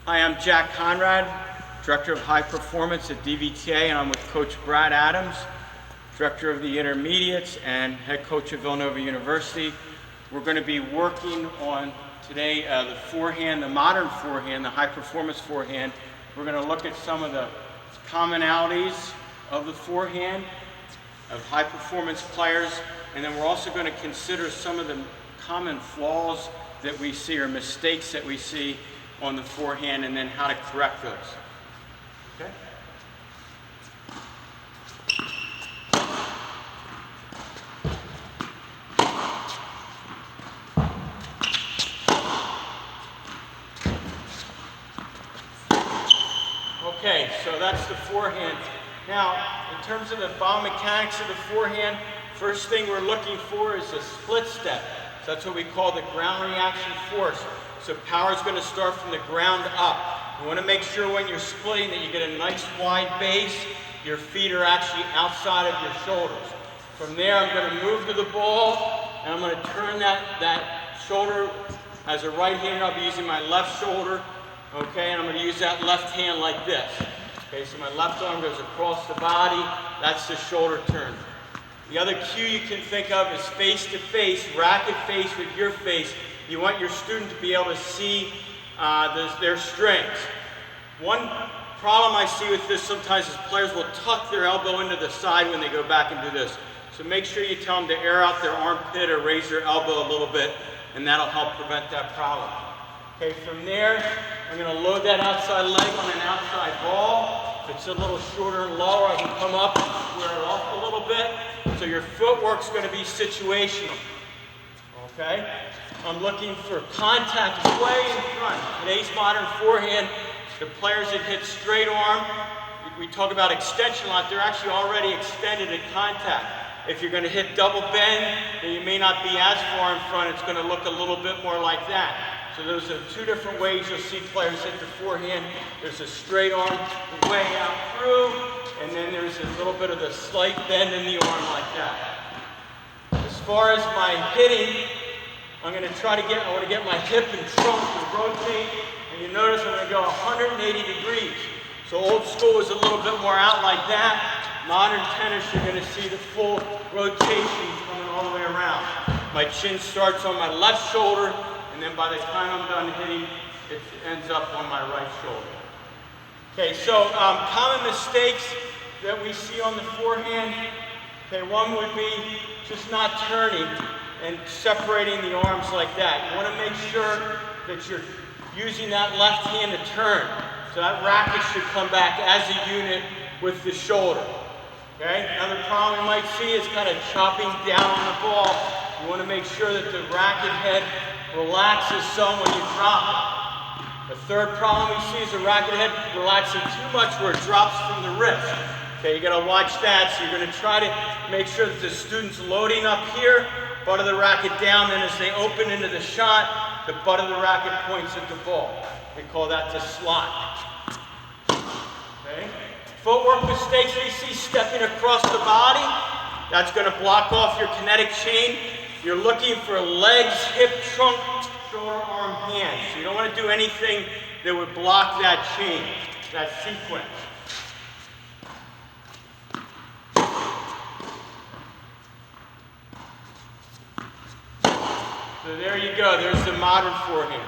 Hi, I'm Jack Conrad, Director of High Performance at DVTA, and I'm with Coach Brad Adams, Director of the Intermediates and Head Coach of Villanova University. We're going to be working on today the forehand, the modern forehand, the high performance forehand. We're going to look at some of the commonalities of the forehand, of high performance players, and then we're also going to consider some of the common flaws that we see or mistakes that we see on the forehand, and then how to correct those. Okay? Okay, so that's the forehand. Now, in terms of the biomechanics of the forehand, first thing we're looking for is a split step. So that's what we call the ground reaction force. So power is going to start from the ground up. You want to make sure when you're splitting that you get a nice wide base. Your feet are actually outside of your shoulders. From there, I'm going to move to the ball, and I'm going to turn that shoulder. As a right hander, I'll be using my left shoulder, okay, and I'm going to use that left hand like this. Okay, so my left arm goes across the body. That's the shoulder turn. The other cue you can think of is face to face, racket face with your face. You want your student to be able to see their strengths. One problem I see with this sometimes is players will tuck their elbow into the side when they go back and do this. So make sure you tell them to air out their armpit or raise their elbow a little bit, and that'll help prevent that problem. Okay, from there, I'm going to load that outside leg on an outside ball. If it's a little shorter and lower, I can come up and square it off a little bit. So your footwork's going to be situational. Okay? I'm looking for contact way in front. Today's modern forehand, the players that hit straight arm, we talk about extension a lot, they're actually already extended at contact. If you're going to hit double bend, then you may not be as far in front. It's going to look a little bit more like that. So those are two different ways you'll see players hit the forehand. There's a straight arm way out through, and then there's a little bit of the slight bend in the arm like that. As far as my hitting, I want to get my hip and trunk to rotate, and you notice I'm going to go 180 degrees. So old school is a little bit more out like that. Modern tennis, you're going to see the full rotation coming all the way around. My chin starts on my left shoulder, and then by the time I'm done hitting, it ends up on my right shoulder. Okay, so common mistakes that we see on the forehand. Okay, one would be just not turning and separating the arms like that. You want to make sure that you're using that left hand to turn. So that racket should come back as a unit with the shoulder. Okay? Another problem you might see is kind of chopping down on the ball. You want to make sure that the racket head relaxes some when you drop it. The third problem we see is the racket head relaxing too much where it drops from the wrist. Okay, you got to watch that. So you're going to try to make sure that the student's loading up here, butt of the racket down, then as they open into the shot, the butt of the racket points at the ball. We call that the slot. Okay? Footwork mistakes we see, stepping across the body. That's going to block off your kinetic chain. You're looking for legs, hip, trunk, shoulder, arm, hand. So you don't want to do anything that would block that chain, that sequence. So there you go, there's the modern forehand.